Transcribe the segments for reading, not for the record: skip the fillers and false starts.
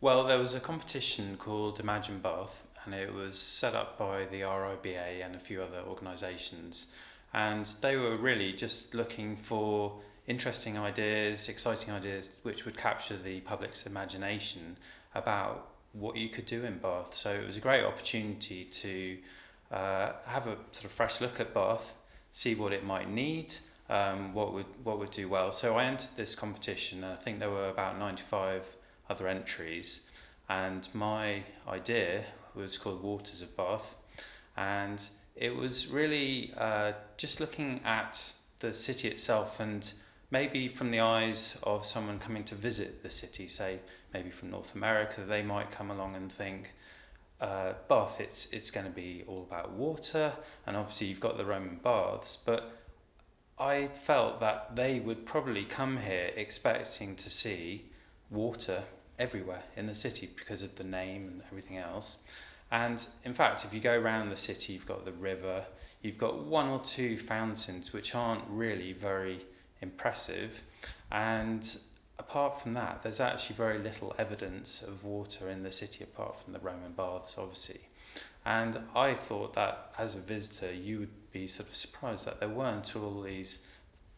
Well, there was a competition called Imagine Bath, and it was set up by the RIBA and a few other organisations. And they were really just looking for interesting ideas, exciting ideas, which would capture the public's imagination about what you could do in Bath. So it was a great opportunity to have a sort of fresh look at Bath, see what it might need, what would do well. So I entered this competition, and I think there were about 95 other entries, and my idea was called Waters of Bath, and it was really just looking at the city itself, and maybe from the eyes of someone coming to visit the city, say maybe from North America, they might come along and think, Bath, it's going to be all about water, and obviously you've got the Roman baths, but I felt that they would probably come here expecting to see water everywhere in the city because of the name and everything else. And in fact, if you go around the city, you've got the river, you've got one or two fountains which aren't really very impressive, and apart from that, there's actually very little evidence of water in the city apart from the Roman baths, obviously. And I thought that as a visitor, you would be sort of surprised that there weren't all these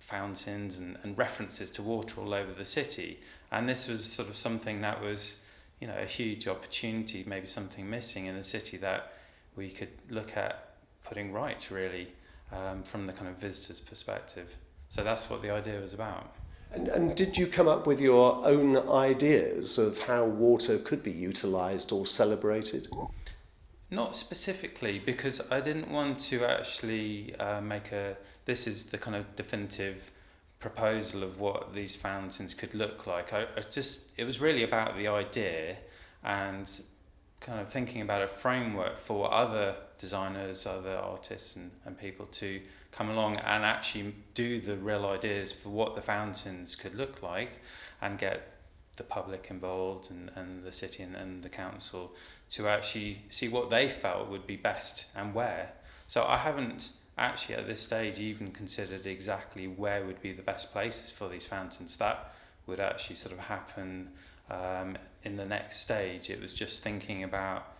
fountains and references to water all over the city. And this was sort of something that was, a huge opportunity, maybe something missing in the city that we could look at putting right, really, from the kind of visitor's perspective. So that's what the idea was about. And did you come up with your own ideas of how water could be utilised or celebrated? Not specifically, because I didn't want to actually this is the kind of definitive proposal of what these fountains could look like. It was really about the idea and kind of thinking about a framework for other designers, other artists and people to come along and actually do the real ideas for what the fountains could look like, and get the public involved and the city and the council to actually see what they felt would be best and where. So I haven't actually at this stage even considered exactly where would be the best places for these fountains. That would actually sort of happen in the next stage. It was just thinking about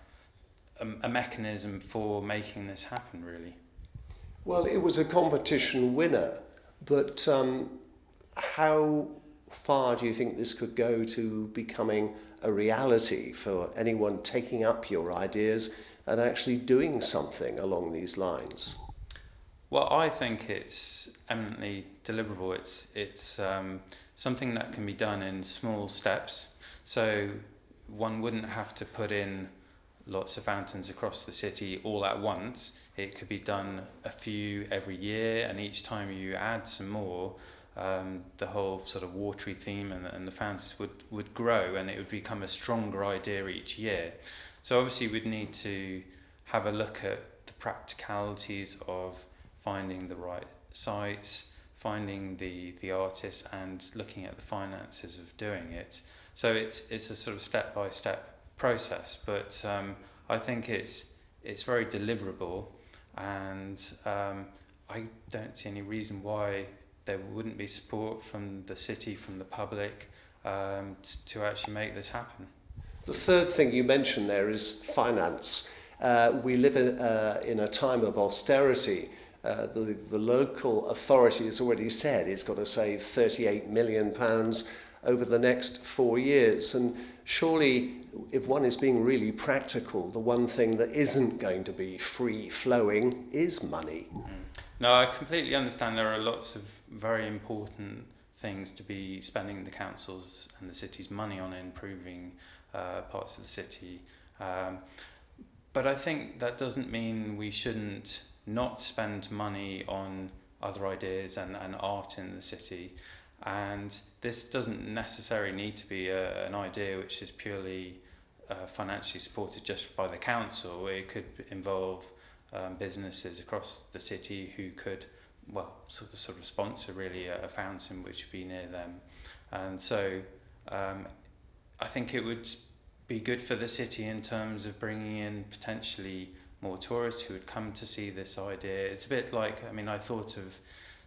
a mechanism for making this happen, really. Well, it was a competition winner, but how far do you think this could go to becoming a reality for anyone taking up your ideas and actually doing something along these lines? Well, I think it's eminently deliverable. It's something that can be done in small steps. So one wouldn't have to put in lots of fountains across the city all at once. It could be done a few every year, and each time you add some more, the whole sort of watery theme and the fountains would grow, and it would become a stronger idea each year. So obviously we'd need to have a look at the practicalities of finding the right sites, finding the artists, and looking at the finances of doing it. So it's a sort of step-by-step process, but I think it's very deliverable, and I don't see any reason why there wouldn't be support from the city, from the public, to actually make this happen. The third thing you mentioned there is finance. We live in a time of austerity. The local authority has already said it's got to save £38 million over the next 4 years. And surely, if one is being really practical, the one thing that isn't going to be free-flowing is money. No, I completely understand there are lots of very important things to be spending the council's and the city's money on, improving parts of the city. But I think that doesn't mean we shouldn't not spend money on other ideas and art in the city. And this doesn't necessarily need to be an idea which is purely financially supported just by the council. It could involve businesses across the city who could, sort of sponsor really a fountain which would be near them. And so I think it would be good for the city in terms of bringing in potentially more tourists who would come to see this idea. It's a bit like, I thought of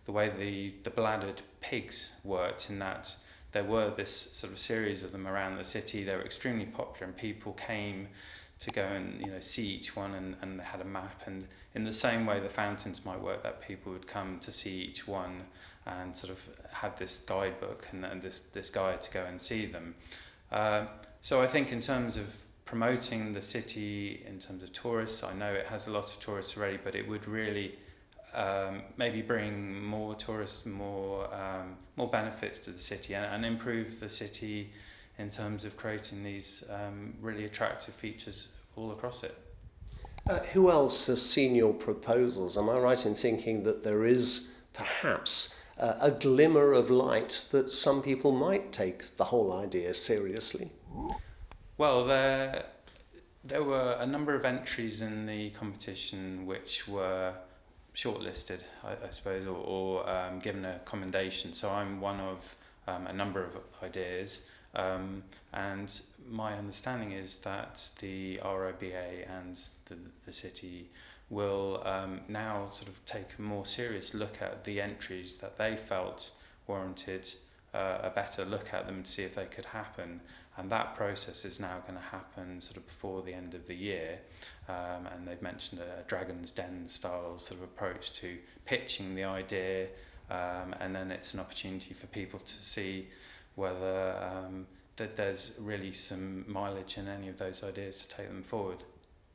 the way the bladdered pigs worked, in that there were this sort of series of them around the city. They were extremely popular, and people came to go and see each one, and they had a map. And in the same way the fountains might work, that people would come to see each one and sort of had this guidebook and this guide to go and see them. So I think in terms of promoting the city in terms of tourists, I know it has a lot of tourists already, but it would really maybe bring more tourists, more benefits to the city, and improve the city in terms of creating these really attractive features all across it. Who else has seen your proposals? Am I right in thinking that there is perhaps a glimmer of light that some people might take the whole idea seriously? Well, there were a number of entries in the competition which were shortlisted, I suppose, or given a commendation. So I'm one of a number of ideas, and my understanding is that the RIBA and the city will now sort of take a more serious look at the entries that they felt warranted a better look at them to see if they could happen. And that process is now going to happen sort of before the end of the year. And they've mentioned a Dragon's Den style sort of approach to pitching the idea, and then it's an opportunity for people to see whether that there's really some mileage in any of those ideas to take them forward.